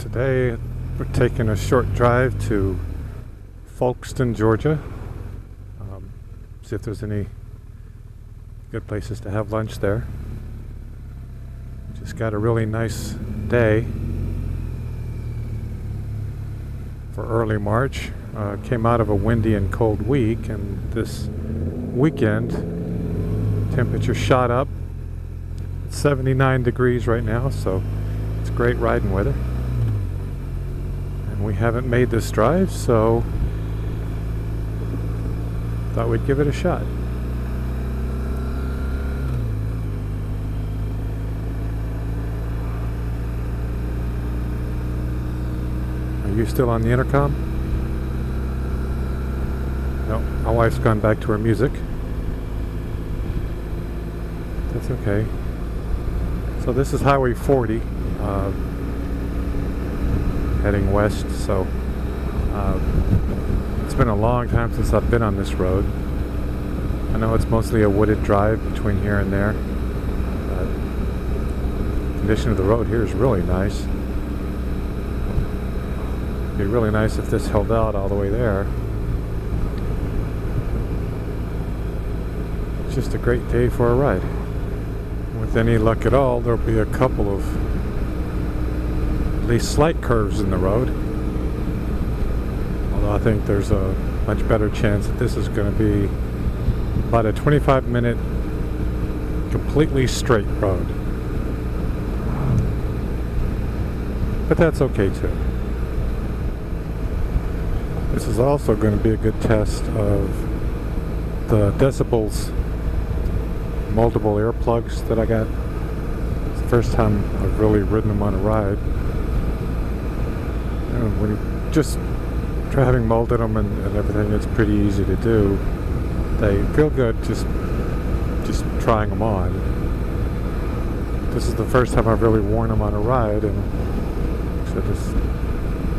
Today we're taking a short drive to Folkston, Georgia. See if there's any good places to have lunch there. Just got a really nice day for early March. Came out of a windy and cold week, and this weekend temperature shot up. It's 79 degrees right now, so it's great riding weather. And we haven't made this drive, so thought we'd give it a shot. Are you still on the intercom? No, my wife's gone back to her music. That's okay. So this is Highway 40, heading west, so it's been a long time since I've been on this road. I know it's mostly a wooded drive between here and there. The condition of the road here is really nice. It'd be really nice if this held out all the way there. It's just a great day for a ride. With any luck at all, there'll be a couple of at least slight curves in the road. Although I think there's a much better chance that this is going to be about a 25-minute completely straight road. But that's okay too. This is also going to be a good test of the decibels multiple earplugs that I got. It's the first time I've really ridden them on a ride. And when you just try having molded them and everything, it's pretty easy to do. They feel good just trying them on. This is the first time I've really worn them on a ride, and so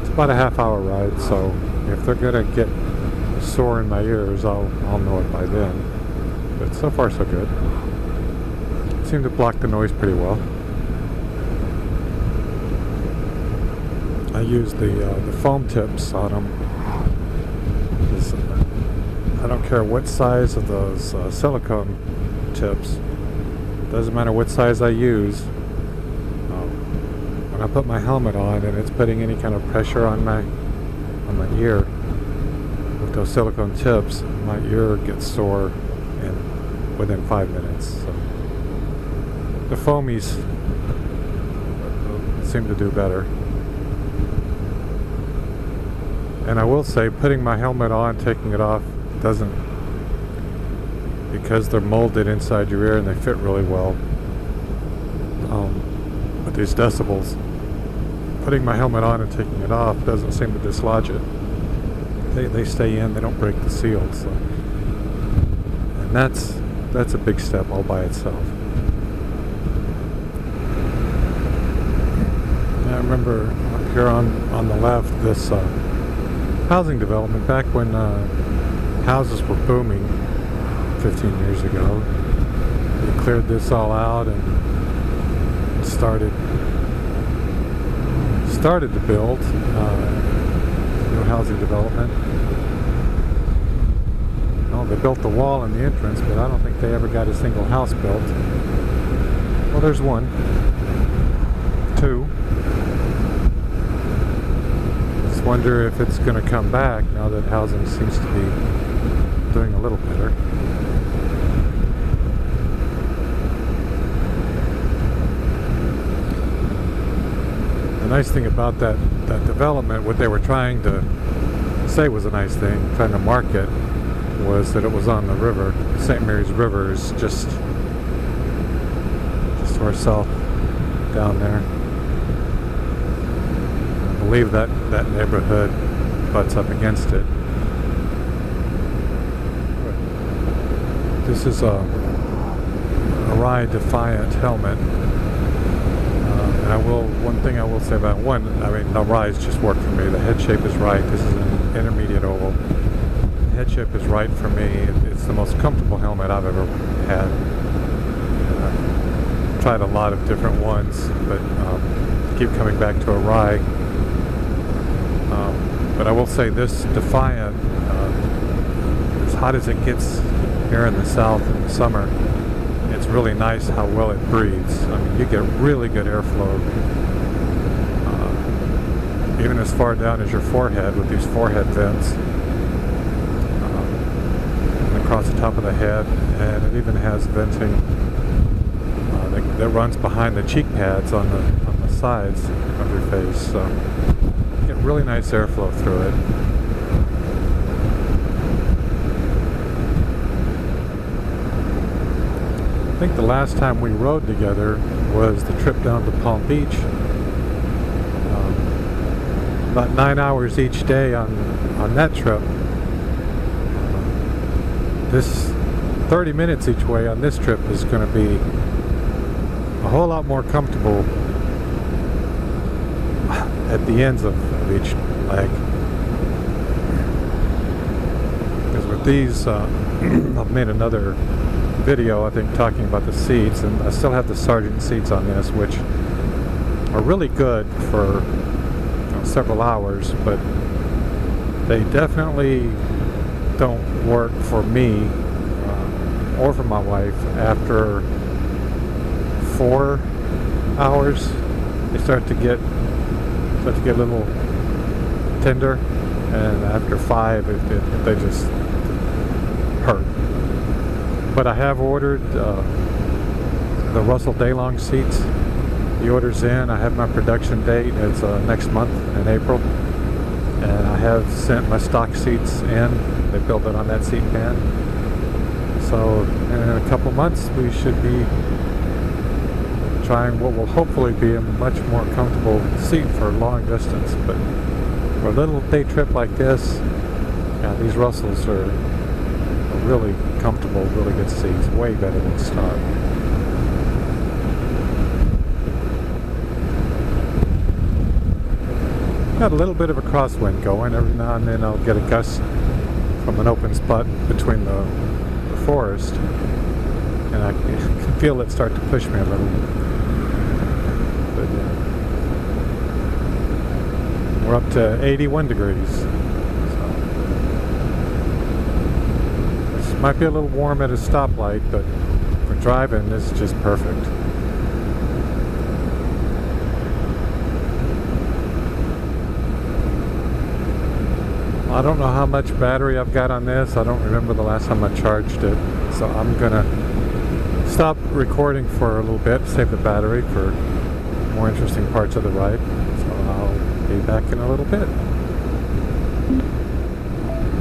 it's about a half-hour ride. So if they're gonna get sore in my ears, I'll know it by then. But so far so good. Seem to block the noise pretty well. I use the foam tips on them. I don't care what size of those silicone tips. Doesn't matter what size I use. When I put my helmet on and it's putting any kind of pressure on my ear with those silicone tips, my ear gets sore within 5 minutes. So the foamies seem to do better. And I will say, putting my helmet on, taking it off, doesn't, because they're molded inside your ear and they fit really well. With these decibels, putting my helmet on and taking it off doesn't seem to dislodge it. They stay in, they don't break the seal. So. And that's a big step all by itself. I remember up here on the left, this housing development, back when houses were booming 15 years ago. They cleared this all out and started to build new housing development. Well, they built the wall in the entrance, but I don't think they ever got a single house built. Well, there's one. Two. Just wonder if it's going to come back now that housing seems to be doing a little better. The nice thing about that development, what they were trying to say was a nice thing, trying to market, was that it was on the river. St. Mary's River is just to our south down there. I believe that neighborhood butts up against it. This is a Ride Defiant helmet. One thing I will say about the rides just work for me. The head shape is right. This is an intermediate oval. The head shape is right for me. It's the most comfortable helmet I've ever had. I've tried a lot of different ones, but keep coming back to a Rye. But I will say this Defiant, as hot as it gets here in the south in the summer, it's really nice how well it breathes. I mean, you get really good airflow, even as far down as your forehead with these forehead vents, and across the top of the head, and it even has venting that runs behind the cheek pads on the sides of your face. So you get really nice airflow through it. I think the last time we rode together was the trip down to Palm Beach. About 9 hours each day on that trip. This 30 minutes each way on this trip is going to be a whole lot more comfortable at the ends of each leg. Because with these, I've made another video, I think, talking about the seats, and I still have the Sargent seats on this, which are really good for several hours, but they definitely don't work for me or for my wife after 4 hours. They start to get a little tender, and after 5 they just hurt. But I have ordered the Russell Daylong seats. The order's in. I have my production date. It's next month in April, and I have sent my stock seats in. They built it on that seat pan. So in a couple months we should be trying what will hopefully be a much more comfortable seat for long distance. But for a little day trip like this, yeah, these Russells are really comfortable, really good seats, way better than stock. Got a little bit of a crosswind going. Every now and then I'll get a gust from an open spot between the forest, and I can feel it start to push me a little. But yeah, we're up to 81 degrees. So this might be a little warm at a stoplight, but for driving, this is just perfect. I don't know how much battery I've got on this. I don't remember the last time I charged it. So I'm gonna stop recording for a little bit, save the battery for more interesting parts of the ride. So I'll be back in a little bit.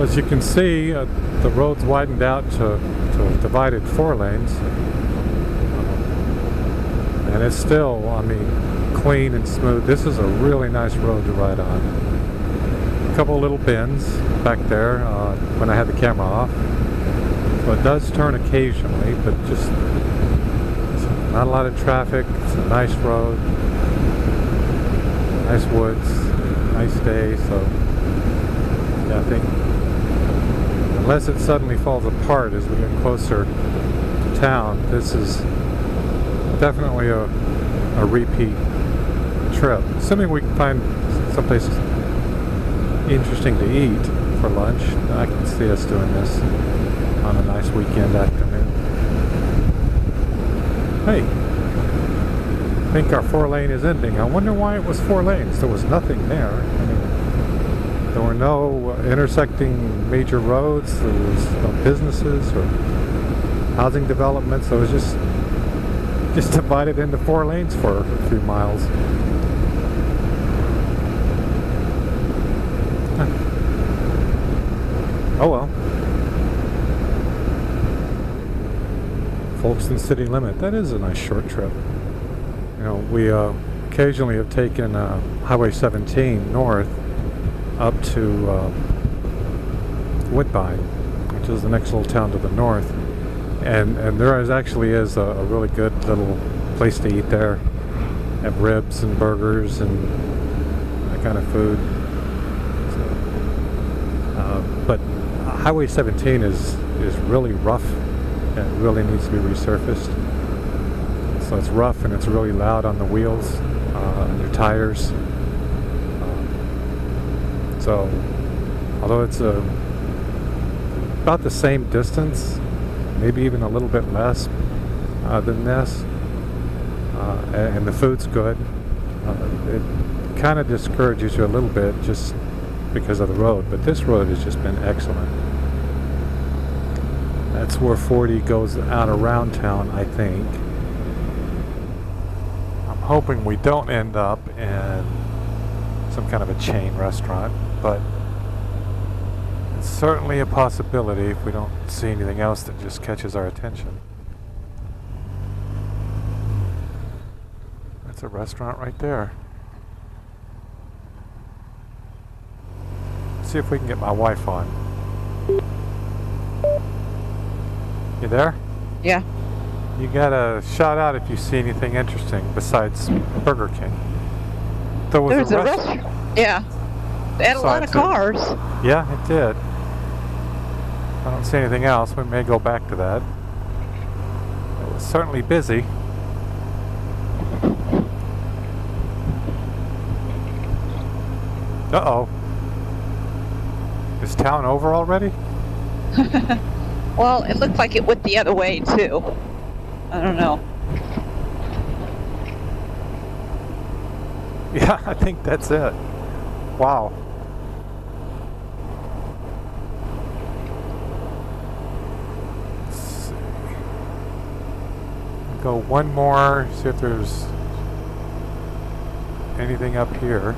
As you can see, the road's widened out to divided 4 lanes. And it's still, I mean, clean and smooth. This is a really nice road to ride on. Couple little bends back there when I had the camera off, so it does turn occasionally, but just not a lot of traffic. It's a nice road, nice woods, nice day. So yeah, I think unless it suddenly falls apart as we get closer to town, this is definitely a repeat trip, assuming we can find someplace interesting to eat for lunch. I can see us doing this on a nice weekend afternoon. Hey, I think our 4-lane is ending. I wonder why it was 4 lanes. There was nothing there. I mean, there were no intersecting major roads. There was no businesses or housing developments. So it was just divided into 4 lanes for a few miles. Oh well. Folkston city limit. That is a nice short trip. You know, we occasionally have taken Highway 17 north up to Woodbine, which is the next little town to the north, and there actually is a really good little place to eat there. Have ribs and burgers and that kind of food. But Highway 17 is really rough and really needs to be resurfaced. So it's rough and it's really loud on the wheels, on your tires. So, although it's about the same distance, maybe even a little bit less than this, and the food's good, it kind of discourages you a little bit just because of the road. But this road has just been excellent. That's where 40 goes out around town, I think. I'm hoping we don't end up in some kind of a chain restaurant, but it's certainly a possibility if we don't see anything else that just catches our attention. That's a restaurant right there. Let's see if we can get my wife on. You there? Yeah. You gotta shout out if you see anything interesting besides Burger King. There's a restaurant. Yeah. They had a lot of cars. Yeah, it did. I don't see anything else. We may go back to that. It was certainly busy. Uh-oh. Is town over already? Well, it looked like it went the other way, too. I don't know. Yeah, I think that's it. Wow. Let's see. Go one more, see if there's anything up here.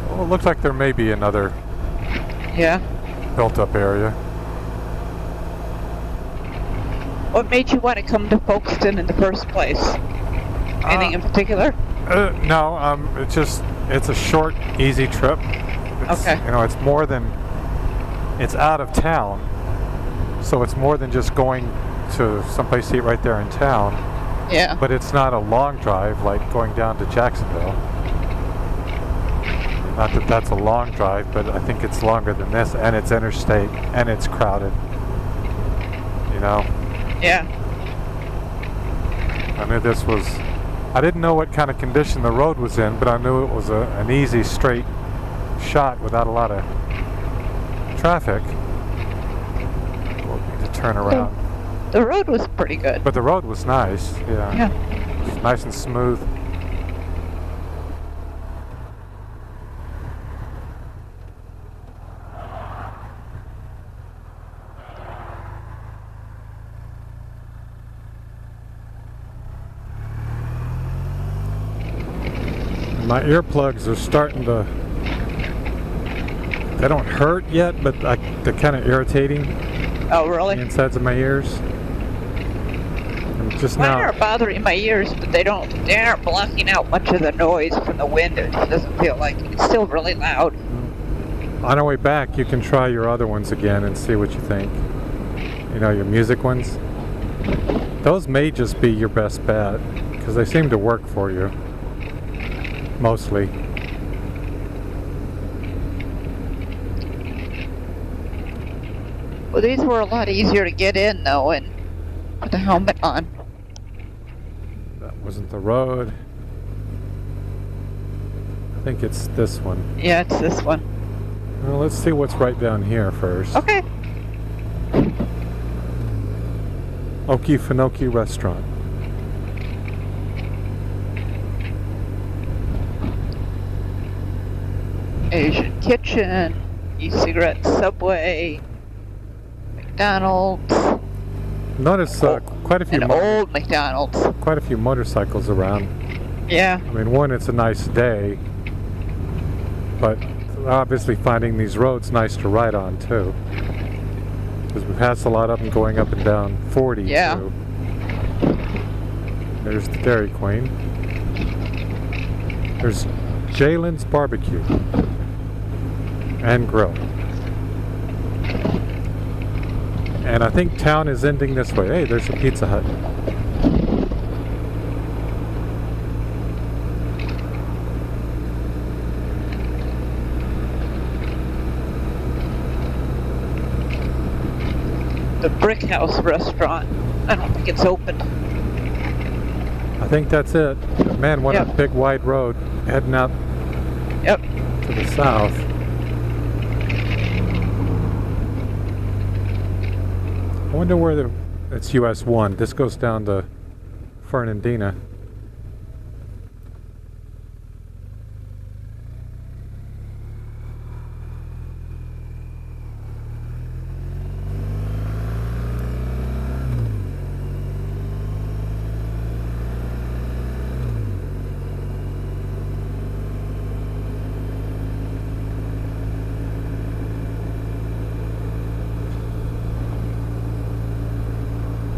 Well, it looks like there may be another built-up area. What made you want to come to Folkston in the first place? Anything in particular? No, it's a short, easy trip. Okay. You know, it's out of town, so it's more than just going to someplace to eat right there in town. Yeah. But it's not a long drive like going down to Jacksonville. Not that that's a long drive, but I think it's longer than this, and it's interstate, and it's crowded. You know? Yeah. I knew this was... I didn't know what kind of condition the road was in, but I knew it was an easy, straight shot without a lot of traffic. We'll need to turn around. The road was pretty good. But the road was nice, yeah. Yeah. It was nice and smooth. My earplugs are starting to, they don't hurt yet, but they're kind of irritating. Oh, really? The insides of my ears. And just Mine now, are bothering my ears, but they aren't blocking out much of the noise from the wind. It doesn't feel like it's still really loud. on our way back, you can try your other ones again and see what you think. You know, your music ones. Those may just be your best bet, because they seem to work for you. Mostly. Well, these were a lot easier to get in, though, and put the helmet on. That wasn't the road. I think it's this one. Yeah, it's this one. Well, let's see what's right down here first. Okay. Okefenokee Restaurant. Asian Kitchen, e-cigarette, Subway, McDonald's. Notice quite a few old McDonald's. Quite a few motorcycles around. Yeah. I mean, one, it's a nice day, but obviously finding these roads nice to ride on too. Because we passed a lot of them going up and down 40 yeah. too. There's the Dairy Queen. There's Jalen's Barbecue and Grill. And I think town is ending this way. Hey, there's a Pizza Hut. The Brick House restaurant. I don't think it's open. I think that's it. Man, what a Yep. big wide road heading out Yep. to the south. I wonder where it's US 1. This goes down to Fernandina.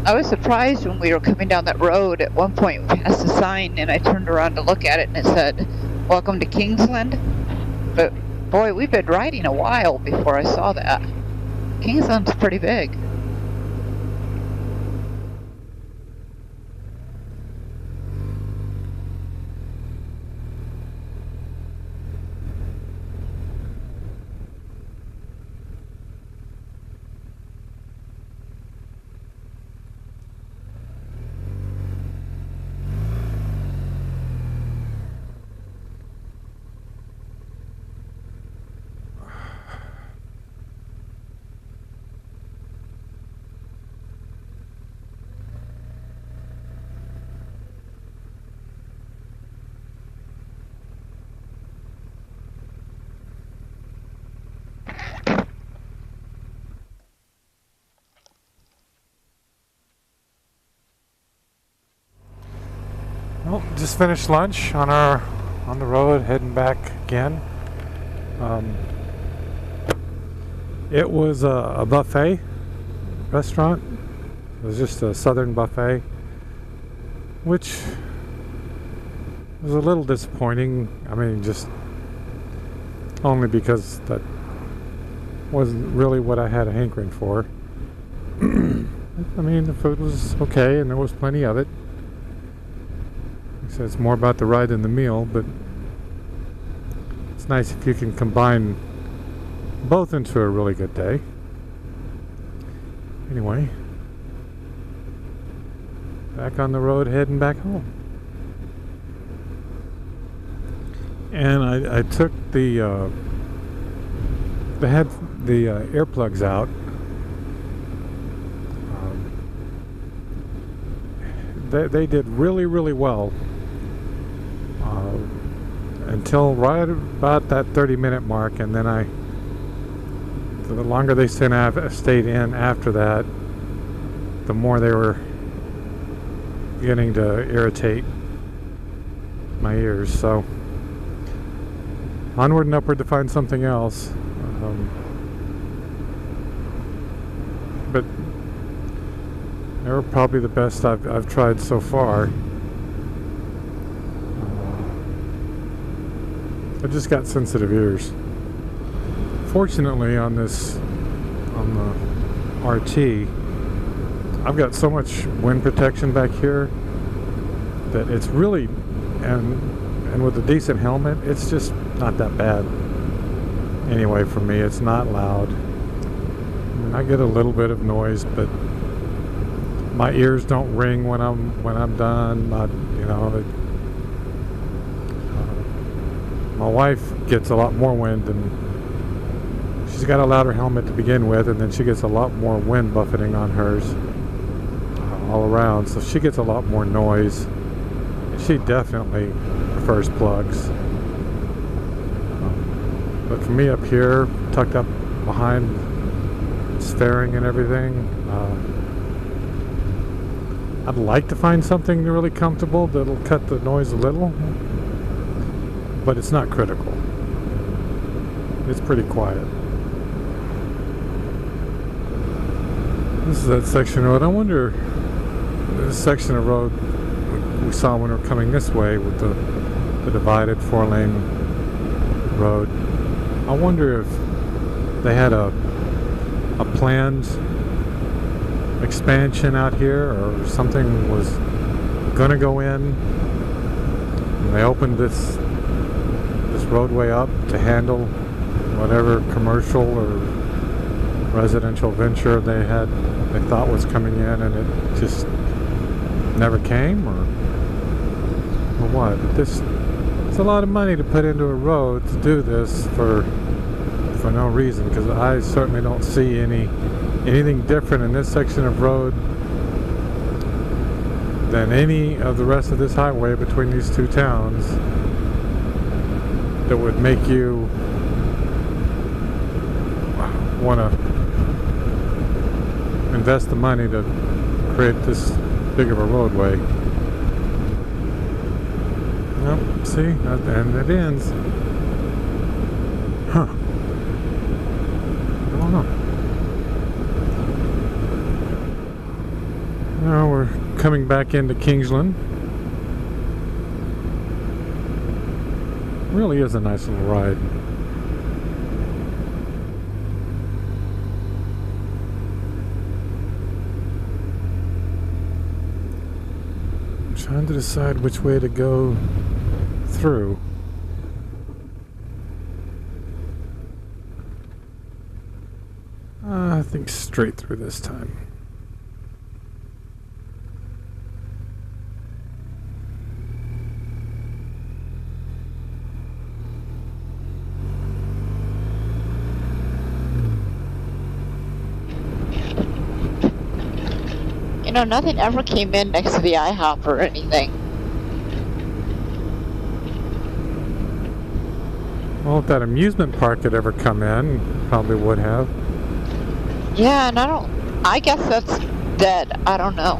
I was surprised when we were coming down that road. At one point, we passed a sign, and I turned around to look at it, and it said, "Welcome to Kingsland." But boy, we've been riding a while before I saw that. Kingsland's pretty big. Well, just finished lunch on the road, heading back again. It was a buffet restaurant. It was just a southern buffet, which was a little disappointing. I mean, just only because that wasn't really what I had a hankering for. I mean, the food was okay, and there was plenty of it. So it's more about the ride than the meal, but it's nice if you can combine both into a really good day. Anyway, back on the road, heading back home. And I took they had the earplugs out. They did really, really well. Until right about that 30-minute mark, and then the longer they stayed in after that, the more they were beginning to irritate my ears. So onward and upward to find something else. But they were probably the best I've tried so far. I just got sensitive ears. Fortunately, on the RT, I've got so much wind protection back here that it's really, and with a decent helmet, it's just not that bad. Anyway, for me, it's not loud. I mean, I get a little bit of noise, but my ears don't ring when I'm done. My wife gets a lot more wind, and she's got a louder helmet to begin with, and then she gets a lot more wind buffeting on hers all around, so she gets a lot more noise. She definitely prefers plugs. But for me up here, tucked up behind fairing and everything, I'd like to find something really comfortable that'll cut the noise a little. But it's not critical. It's pretty quiet. This is that section of road. I wonder, this section of road we saw when we were coming this way with the divided 4-lane road. I wonder if they had a planned expansion out here, or something was gonna go in, and they opened this roadway up to handle whatever commercial or residential venture they thought was coming in, and it just never came, or or what. This it's a lot of money to put into a road to do this for no reason, because I certainly don't see anything different in this section of road than any of the rest of this highway between these two towns that would make you want to invest the money to create this big of a roadway. Nope, see, and it ends. Huh. I don't know. Now we're coming back into Kingsland. Really is a nice little ride. I'm trying to decide which way to go through. I think straight through this time. You know, nothing ever came in next to the IHOP or anything. Well, if that amusement park had ever come in, probably would have. Yeah, and I guess that's dead. I don't know.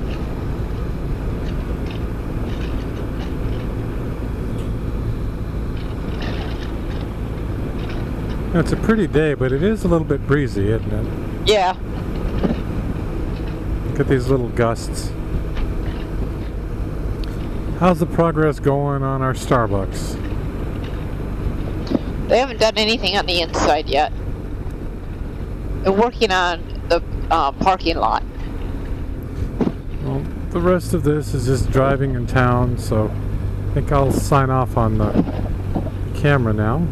It's a pretty day, but it is a little bit breezy, isn't it? Yeah. Look at these little gusts. How's the progress going on our Starbucks? They haven't done anything on the inside yet. They're working on the parking lot. Well, the rest of this is just driving in town, so I think I'll sign off on the camera now.